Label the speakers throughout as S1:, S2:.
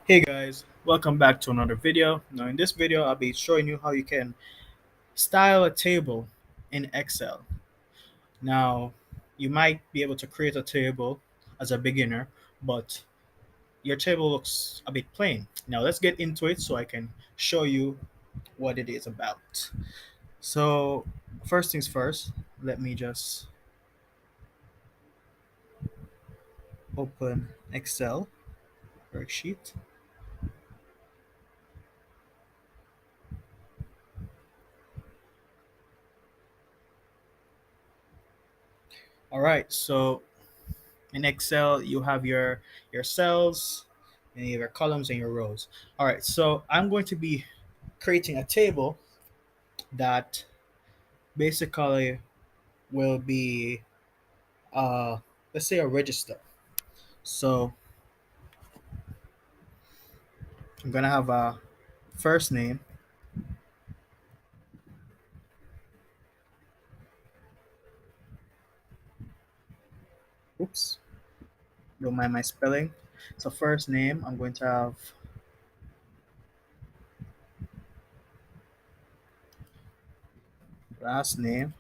S1: Hey guys, welcome back to another video. Now in this video, I'll be showing you how you can style a table in Excel. Now, you might be able to create a table as a beginner, but your table looks a bit plain. Now let's get into it so I can show you what it is about. So first things first, let me just open Excel worksheet. All right, so in Excel, you have your cells and you have your columns and your rows. All right, so I'm going to be creating a table that basically will be let's say a register. So I'm gonna have a first name. Oops, don't mind my spelling. So first name, I'm going to have last name.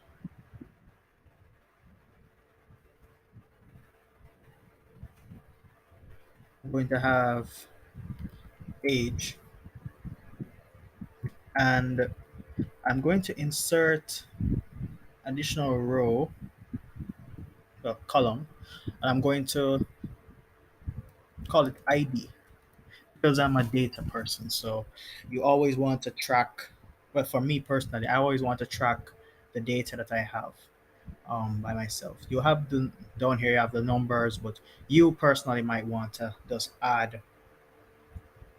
S1: I'm going to have age, and I'm going to insert additional row, column, and I'm going to call it ID because I'm a data person. So you always want to track. But for me personally, I always want to track the data that I have by myself. You have the down here. You have the numbers, but you personally might want to just add.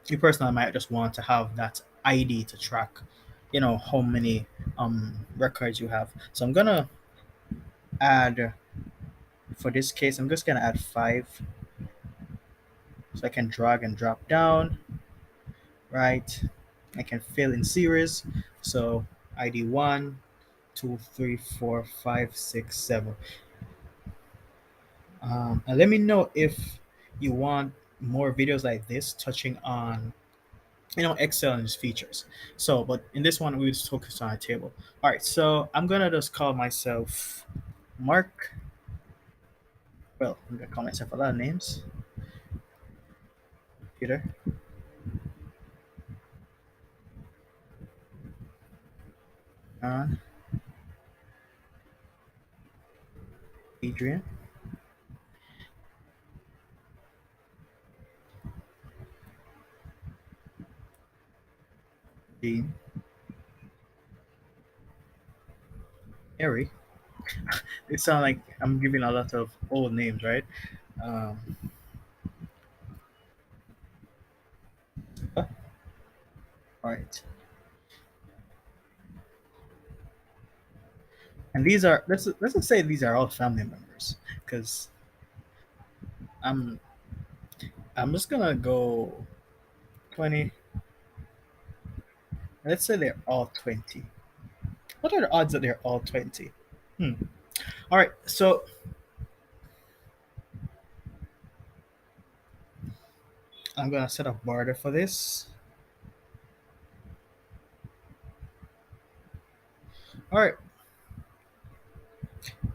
S1: You personally might just want to have that ID to track. How many records you have. So I'm gonna add for this case. I'm just gonna add five, so I can drag and drop down. Right, I can fill in series. So ID 1, 2, 3, 4, 5, 6, 7. And let me know if you want more videos like this touching on Excel and its features. So, but in this one, we just focus on a table. All right, so I'm gonna just call myself Mark. Well, I'm gonna call myself a lot of names. Peter, John, Adrian, Dean, Harry. It sounds like I'm giving a lot of old names, right? Um, all right. And these are let's just say these are all family members because I'm I'm just gonna go 20. Let's say they're all 20. What are the odds that they're all 20? Hmm. All right, so I'm gonna set a border for this. All right,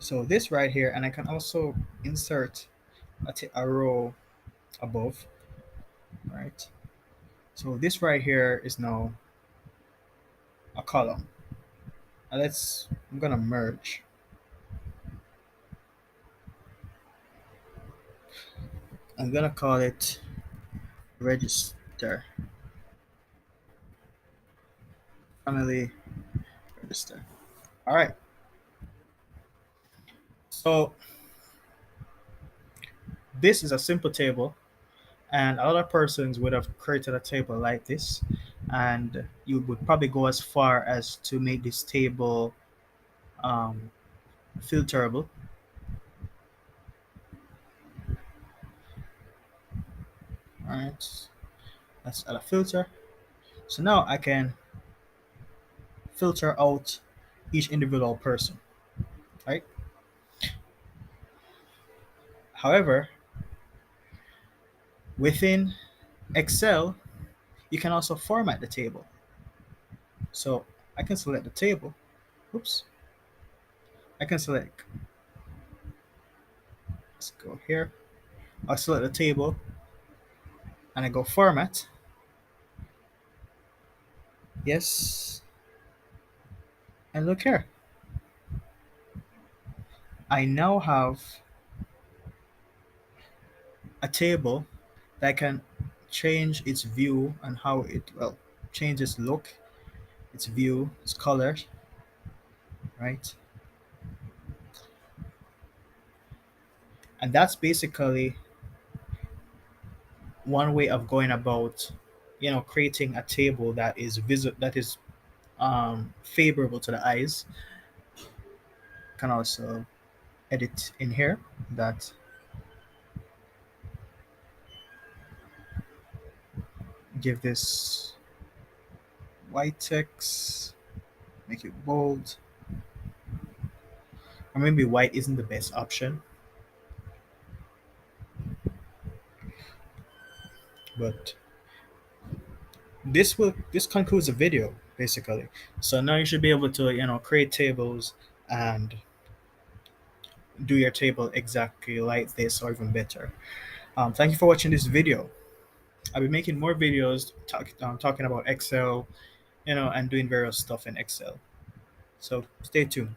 S1: so this right here, and I can also insert a row above. Right. So this right here is now a column. And I'm gonna merge. I'm gonna call it register. Family register. All right. So this is a simple table, and other persons would have created a table like this, and you would probably go as far as to make this table um, filterable. All right. Let's add a filter. So now I can filter out each individual person. Right. However, within Excel, you can also format the table. So I can select the table. Oops. I can select, let's go here. I'll select the table and I go format. Yes. And look here. I now have a table that can change its view and how it, well, change its look, its view, its color, right? And that's basically one way of going about, creating a table that is favorable to the eyes. Can also edit in here that give this white text, make it bold, or maybe white isn't the best option, but this concludes the video basically. So now you should be able to create tables and do your table exactly like this or even better. Thank you for watching this video. I'll be making more videos talking about Excel, and doing various stuff in Excel. So stay tuned.